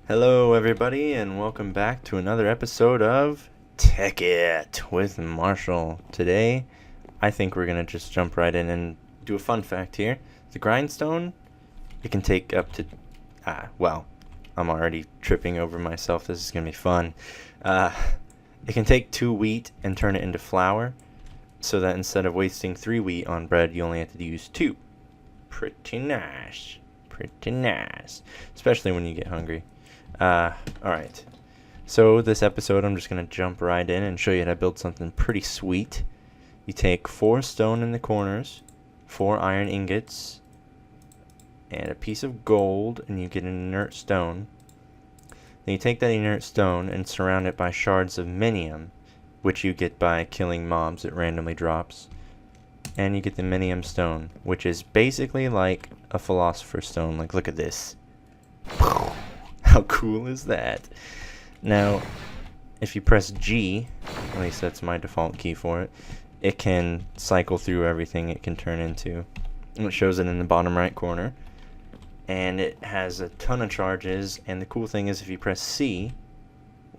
Hello, everybody, and welcome back to another episode of Tekkit with Marshall. Today, I think we're going to just jump right in and do a fun fact here. The grindstone, it can take up to, I'm already tripping over myself. This is going to be fun. It can take 2 wheat and turn it into flour, so that instead of wasting 3 wheat on bread, you only have to use 2. Pretty nice. Pretty nice. Especially when you get hungry. Alright. So this episode I'm just going to jump right in and show you how to build something pretty sweet. You take 4 stone in the corners, 4 iron ingots, and a piece of gold, and you get an inert stone. Then you take that inert stone and surround it by shards of minium, which you get by killing mobs it randomly drops. And you get the minium stone, which is basically like a philosopher's stone. Like, look at this. How cool is that? Now, if you press G, at least that's my default key for it, it can cycle through everything it can turn into. And it shows it in the bottom right corner. And it has a ton of charges, and the cool thing is if you press C,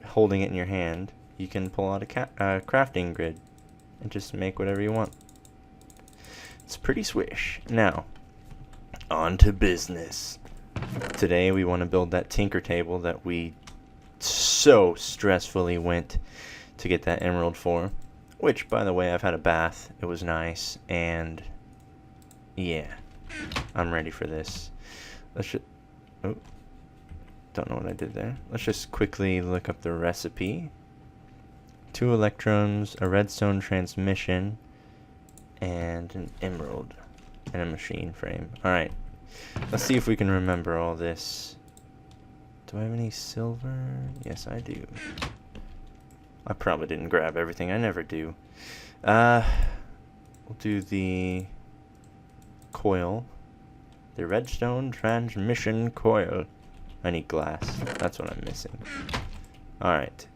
holding it in your hand, you can pull out a crafting grid and just make whatever you want. It's pretty swish. Now, on to business. Today we want to build that tinker table that we so stressfully went to get that emerald for. Which, by the way, I've had a bath. It was nice, and yeah, I'm ready for this. Let's just, oh, don't know what I did there. Let's just quickly look up the recipe. 2 electrons, a redstone transmission, and an emerald, and a machine frame. Alright, let's see if we can remember all this. Do I have any silver? Yes, I do. I probably didn't grab everything. I never do. We'll do the coil. The redstone transmission coil. I need glass. That's what I'm missing. Alright.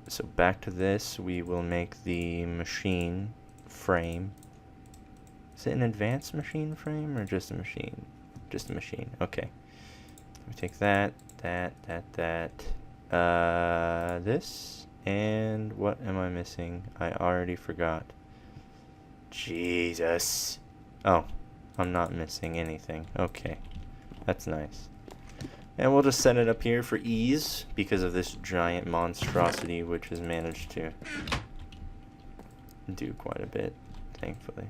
So back to this. We will make the machine frame. Is it an advanced machine frame or just a machine? Just a machine. Okay. We take that, this, and what am I missing? I already forgot. Jesus. Oh, I'm not missing anything. Okay. That's nice. And we'll just set it up here for ease because of this giant monstrosity which has managed to do quite a bit, thankfully.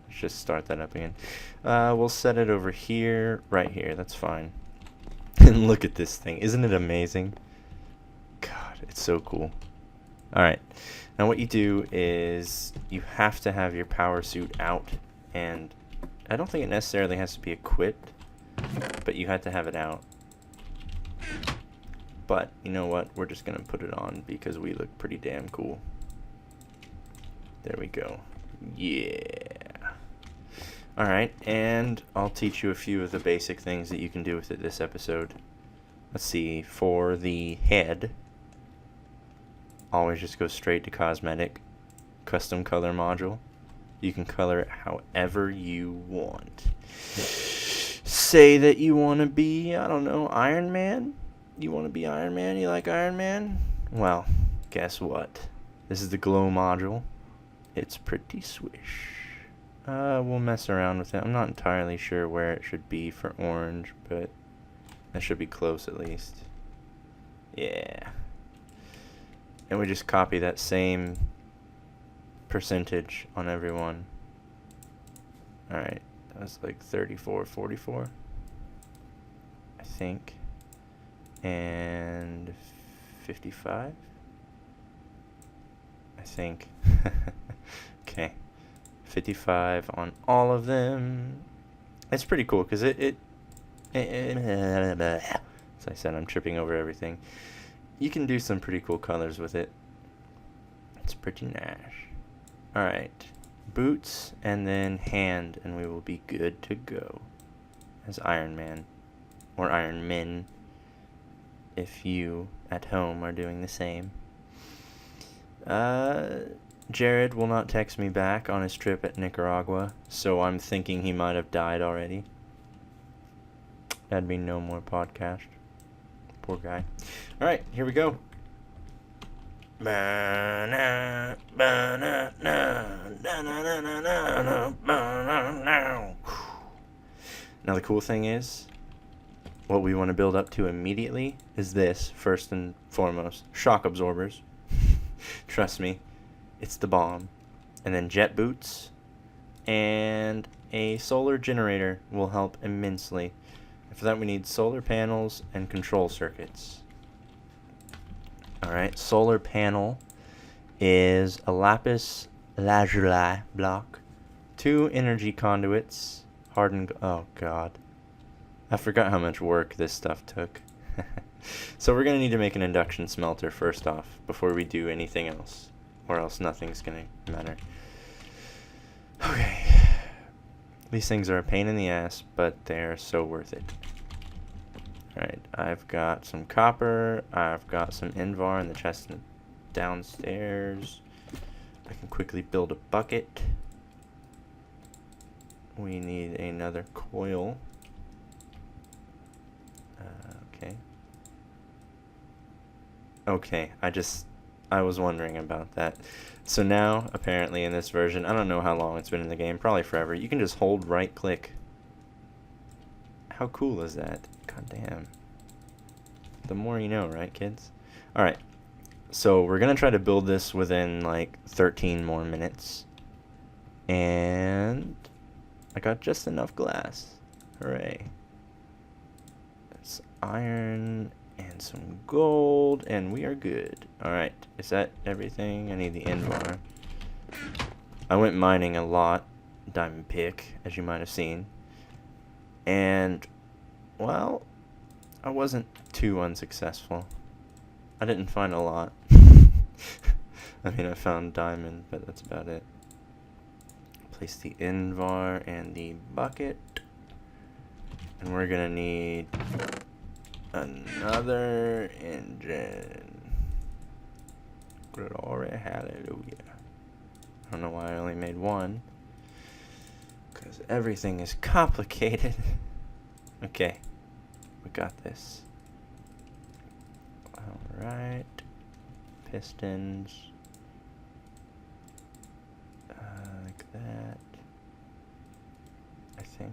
Let's just start that up again. We'll set it over here, right here. That's fine. And look at this thing. Isn't it amazing? God, it's so cool. Alright. Now what you do is you have to have your power suit out. And I don't think it necessarily has to be equipped, but you have to have it out. But you know what? We're just going to put it on because we look pretty damn cool. There we go. Yeah. Alright, and I'll teach you a few of the basic things that you can do with it this episode. Let's see, for the head, always just go straight to cosmetic, custom color module. You can color it however you want. Say that you want to be, I don't know, Iron Man? You want to be Iron Man? You like Iron Man? Well, guess what? This is the glow module. It's pretty swish. We'll mess around with it. I'm not entirely sure where it should be for orange, but that should be close at least. Yeah. And we just copy that same percentage on everyone. Alright, that was like 34, 44, I think. And 55, I think. Okay. 55 on all of them. It's pretty cool because as I said, I'm tripping over everything. You can do some pretty cool colors with it. It's pretty nice. Alright, boots and then hand, and we will be good to go as Iron Man, or Iron Men, if you at home are doing the same. Jared will not text me back on his trip at Nicaragua, so I'm thinking he might have died already. That'd be no more podcast. Poor guy. Alright, here we go. Now the cool thing is, what we want to build up to immediately is this, first and foremost. Shock absorbers. Trust me, it's the bomb. And then jet boots and a solar generator will help immensely. And for that we need solar panels and control circuits. Alright, solar panel is a lapis lazuli block, 2 energy conduits, hardened... Oh god. I forgot how much work this stuff took. So we're going to need to make an induction smelter first off, before we do anything else. Or else nothing's going to matter. Okay. These things are a pain in the ass, but they're so worth it. Alright, I've got some copper, I've got some Invar in the chest downstairs. I can quickly build a bucket. We need another coil. Okay. Okay, I was wondering about that. So now, apparently in this version, I don't know how long it's been in the game, probably forever, you can just hold right click. How cool is that? God damn. The more you know, right, kids? Alright. So we're going to try to build this within like 13 more minutes. And I got just enough glass. Hooray. That's iron and some gold, and we are good. Alright, is that everything? I need the Invar. I went mining a lot. Diamond pick, as you might have seen. And, well, I wasn't too unsuccessful. I didn't find a lot. I mean, I found diamond, but that's about it. Place the Invar and the bucket. And we're gonna need another engine. Glory, hallelujah. I don't know why I only made one. Because everything is complicated. Okay. We got this. Alright. Pistons. Like that. I think.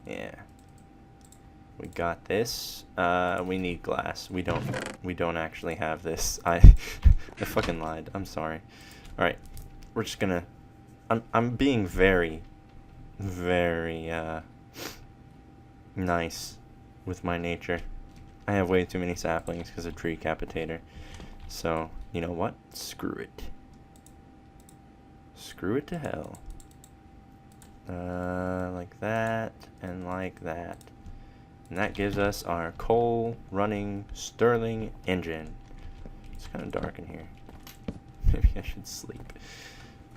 Yeah. We got this. We need glass. We don't actually have this. I fucking lied. I'm sorry. Alright. We're just gonna... I'm being very nice with my nature. I have way too many saplings because of tree capitator. So, you know what? Screw it. Screw it to hell. Like that, and like that. And that gives us our coal running Stirling engine. It's kind of dark in here. Maybe I should sleep.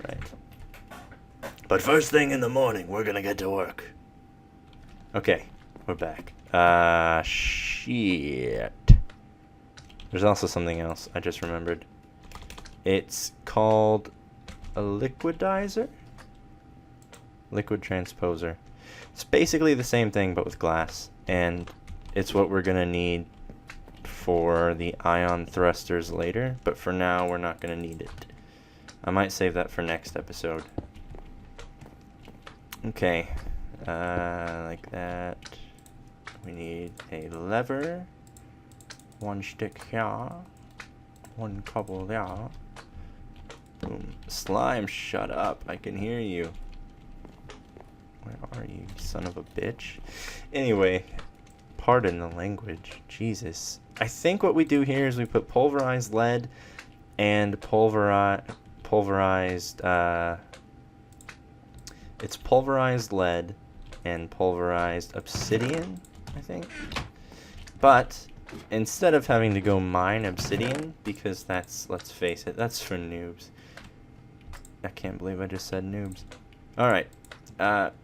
Right. But first thing in the morning, we're gonna get to work. Okay, we're back. Shit. There's also something else I just remembered. It's called a liquidizer? Liquid transposer. It's basically the same thing, but with glass. And it's what we're gonna need for the ion thrusters later. But for now, we're not gonna need it. I might save that for next episode. Okay. Like that. We need a lever. One stick here. One couple there. Boom. Slime, shut up. I can hear you. Where are you, son of a bitch? Anyway, pardon the language. Jesus. I think what we do here is we put pulverized lead and pulverized, it's pulverized lead and pulverized obsidian, I think. But instead of having to go mine obsidian, because that's, let's face it, that's for noobs. I can't believe I just said noobs. Alright,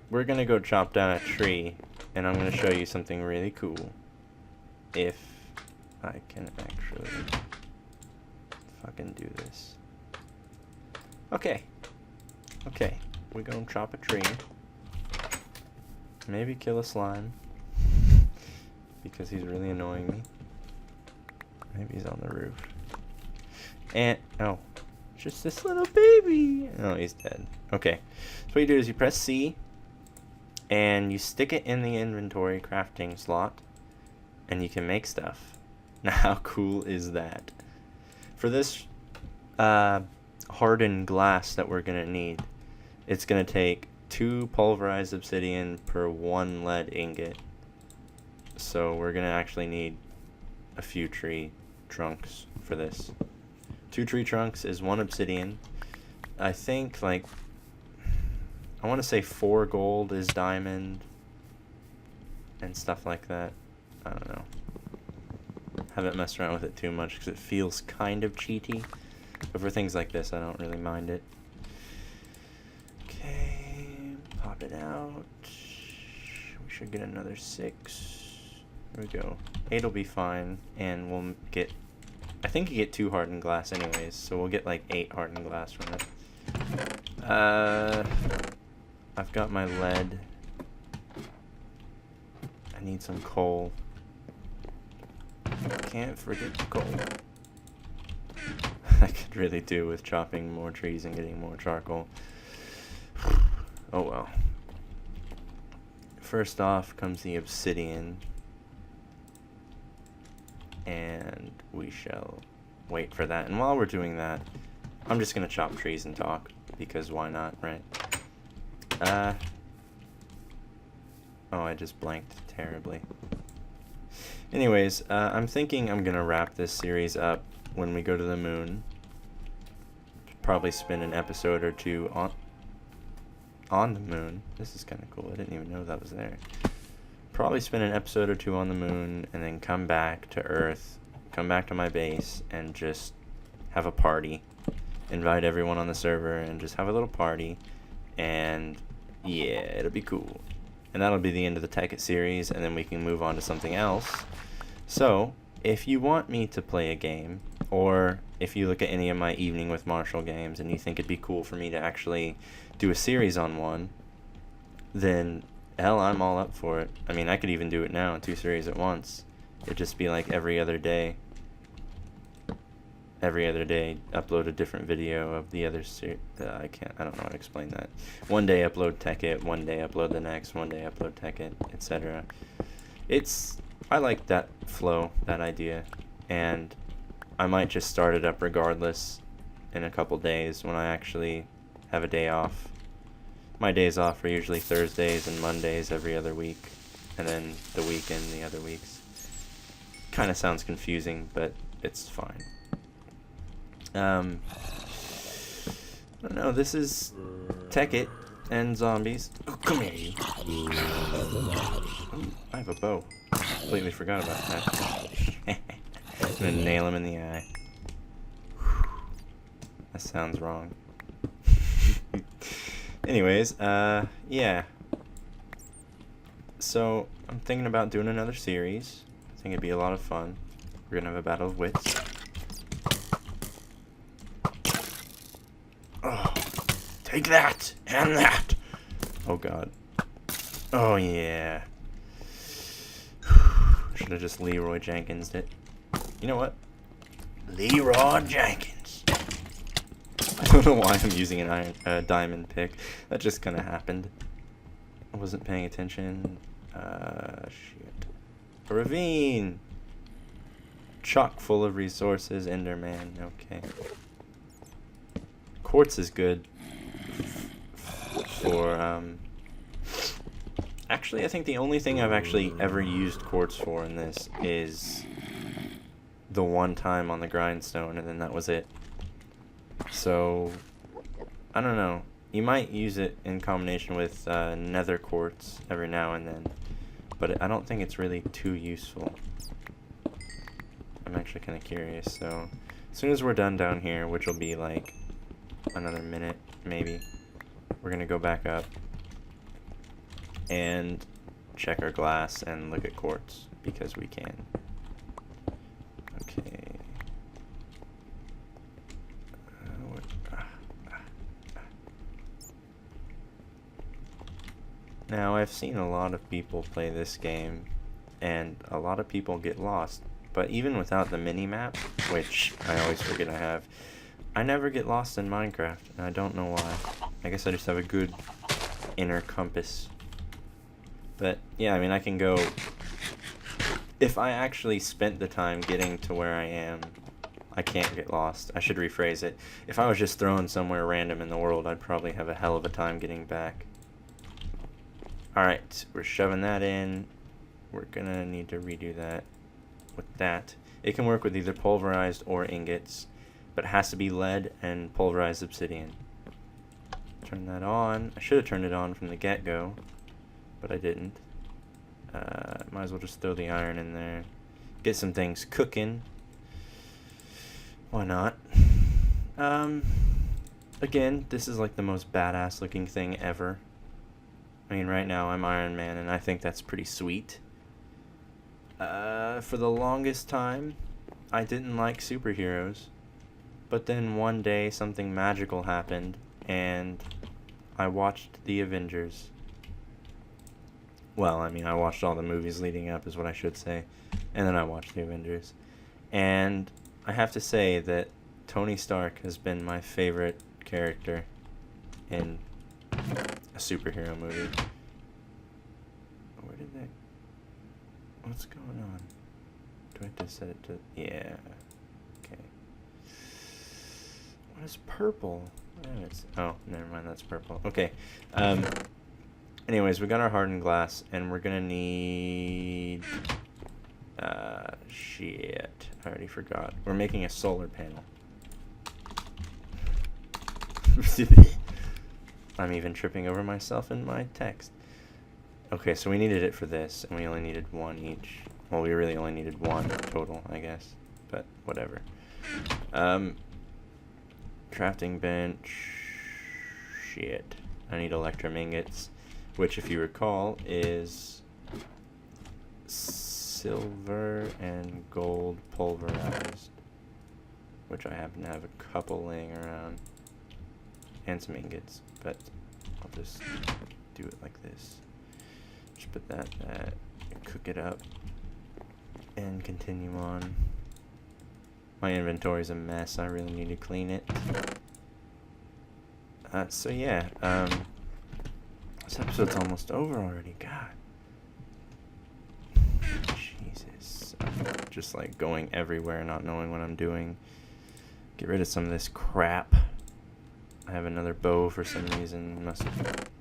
we're gonna go chop down a tree, and I'm gonna show you something really cool. If I can actually fucking do this. Okay. Okay, we're gonna chop a tree. Maybe kill a slime. Because he's really annoying me. Maybe he's on the roof. And, oh, just this little baby. Oh, he's dead. Okay, so what you do is you press C, and you stick it in the inventory crafting slot, and you can make stuff. Now, how cool is that? For this hardened glass that we're going to need, it's going to take 2 pulverized obsidian per 1 lead ingot. So we're going to actually need a few tree trunks for this. 2 tree trunks is 1 obsidian. I think, like, I want to say 4 gold is diamond and stuff like that. I don't know. Haven't messed around with it too much because it feels kind of cheaty. But for things like this, I don't really mind it. Okay, pop it out. We should get another 6. There we go. 8 will be fine, and we'll get... I think you get 2 hardened glass anyways, so we'll get like 8 hardened glass from it. I've got my lead. I need some coal. Can't forget the coal. I could really do with chopping more trees and getting more charcoal. Oh well. First off comes the obsidian. And we shall wait for that. And while we're doing that, I'm just gonna chop trees and talk, because why not, right? Oh, I just blanked terribly. Anyways, I'm thinking I'm gonna wrap this series up when we go to the moon. Probably spend an episode or 2 on the moon. This is kind of cool. I didn't even know that was there. Probably spend an episode or 2 on the moon, and then come back to Earth, come back to my base, and just have a party. Invite everyone on the server and just have a little party, and yeah, it'll be cool. And that'll be the end of the Tekkit series, and then we can move on to something else. So, if you want me to play a game, or if you look at any of my Evening with Marshall games and you think it'd be cool for me to actually do a series on one, then hell, I'm all up for it. I mean, I could even do it now in 2 series at once. It'd just be like every other day. Every other day, upload a different video of the other series. I don't know how to explain that. One day upload Tekkit, one day upload the next, one day upload Tekkit, etc. I like that flow, that idea, and I might just start it up regardless in a couple days when I actually have a day off. My days off are usually Thursdays and Mondays every other week, and then the weekend the other weeks. Kind of sounds confusing, but it's fine. I don't know, this is Tekkit and zombies. Oh, come here, you. Ooh, I have a bow. Completely forgot about that. I'm gonna nail him in the eye. That sounds wrong. Anyways, yeah. So, I'm thinking about doing another series. I think it'd be a lot of fun. We're gonna have a battle of wits. Oh, take that and that. Oh god. Oh yeah. Should have just Leroy Jenkins it. You know what? Leroy Jenkins. I don't know why I'm using an diamond pick. That just kind of happened. I wasn't paying attention. Shit. A ravine. Chock full of resources. Enderman. Okay. Quartz is good for, actually, I think the only thing I've actually ever used quartz for in this is the one time on the grindstone, and then that was it. So, I don't know. You might use it in combination with nether quartz every now and then, but I don't think it's really too useful. I'm actually kind of curious, so as soon as we're done down here, which will be like another minute maybe, we're gonna go back up and check our glass and look at quartz, because we can. Okay. Now, I've seen a lot of people play this game, and a lot of people get lost But even without the mini-map, which I always forget I have, I never get lost in Minecraft, and I don't know why. I guess I just have a good inner compass. But, yeah, I mean, I can go... If I actually spent the time getting to where I am, I can't get lost. I should rephrase it. If I was just thrown somewhere random in the world, I'd probably have a hell of a time getting back. Alright, we're shoving that in. We're gonna need to redo that with that. It can work with either pulverized or ingots, but it has to be lead and pulverized obsidian. Turn that on. I should have turned it on from the get-go, but I didn't. Might as well just throw the iron in there. Get some things cooking. Why not? Again, this is like the most badass looking thing ever. I mean, right now I'm Iron Man, and I think that's pretty sweet. For the longest time, I didn't like superheroes. But then one day something magical happened, and I watched The Avengers. Well, I mean, I watched all the movies leading up, is what I should say. And then I watched The Avengers. And I have to say that Tony Stark has been my favorite character in a superhero movie. Where did they... What's going on? Do I have to set it to... Yeah. Okay. What is purple? Oh, never mind, that's purple. Okay. Anyways, we got our hardened glass, and we're gonna need... shit. I already forgot. We're making a solar panel. I'm even tripping over myself in my text. Okay, so we needed it for this, and we only needed one each. Well, we really only needed one total, I guess. But, whatever. Crafting bench. Shit. I need electrum ingots, which, if you recall, is silver and gold pulverized, which I happen to have a couple laying around, and some ingots, but I'll just do it like this. Just put that, cook it up, and continue on. My inventory's a mess. I really need to clean it. So yeah, this episode's almost over already. God. Jesus. I'm just like going everywhere, not knowing what I'm doing. Get rid of some of this crap. I have another bow for some reason.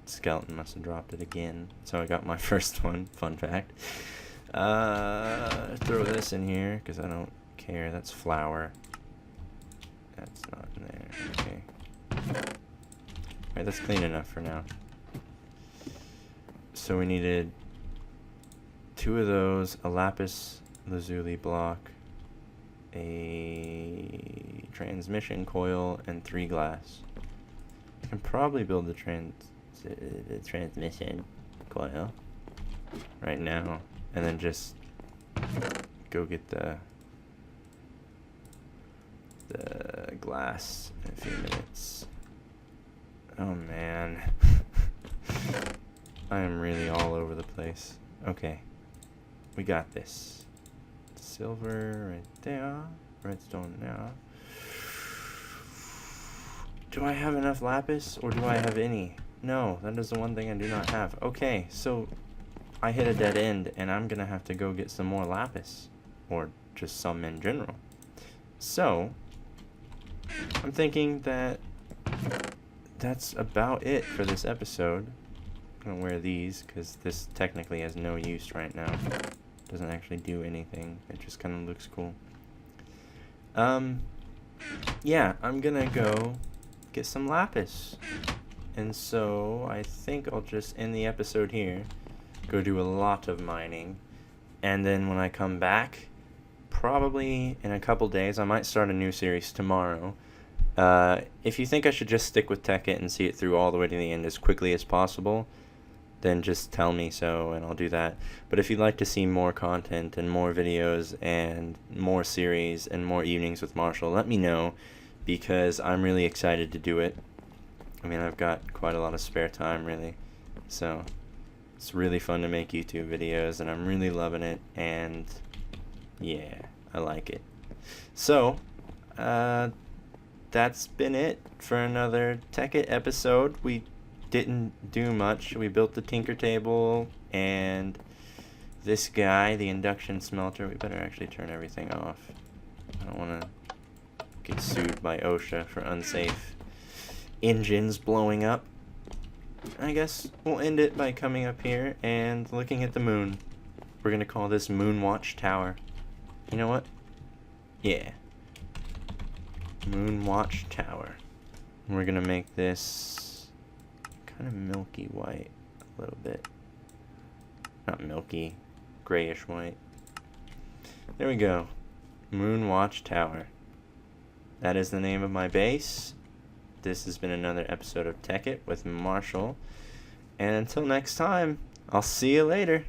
Skeleton must have dropped it again. So I got my first one. Fun fact. Throw this in here because I don't care. That's flour. That's not in there. Okay. Alright, that's clean enough for now. So we needed 2 of those, a lapis lazuli block, a transmission coil, and 3 glass. I can probably build the transmission coil right now, and then just go get the glass in a few minutes. Oh man. I am really all over the place. Okay. We got this. Silver right there. Redstone now. Do I have enough lapis, or do I have any? No, that is the one thing I do not have. Okay, so I hit a dead end, and I'm gonna have to go get some more lapis. Or just some in general. So, I'm thinking that that's about it for this episode. I'm gonna wear these because this technically has no use right now. Doesn't actually do anything. It just kind of looks cool. Yeah, I'm gonna go get some lapis. And so I think I'll just end the episode here. Go do a lot of mining. And then when I come back, probably in a couple days, I might start a new series tomorrow. If you think I should just stick with Tekkit and see it through all the way to the end as quickly as possible, then just tell me so and I'll do that. But if you'd like to see more content and more videos and more series and more evenings with Marshall, let me know, because I'm really excited to do it. I mean, I've got quite a lot of spare time, really. So it's really fun to make YouTube videos, and I'm really loving it. And yeah, I like it. So, that's been it for another Tekkit episode. We didn't do much. We built the tinker table and this guy, the induction smelter. We better actually turn everything off. I don't want to get sued by OSHA for unsafe engines blowing up. I guess we'll end it by coming up here and looking at the moon. We're going to call this Moonwatch Tower. You know what? Yeah. Moonwatch Tower. We're going to make this kind of milky white a little bit. Not milky, grayish white. There we go. Moonwatch Tower. That is the name of my base. This has been another episode of Tekkit with Marshall. And until next time, I'll see you later.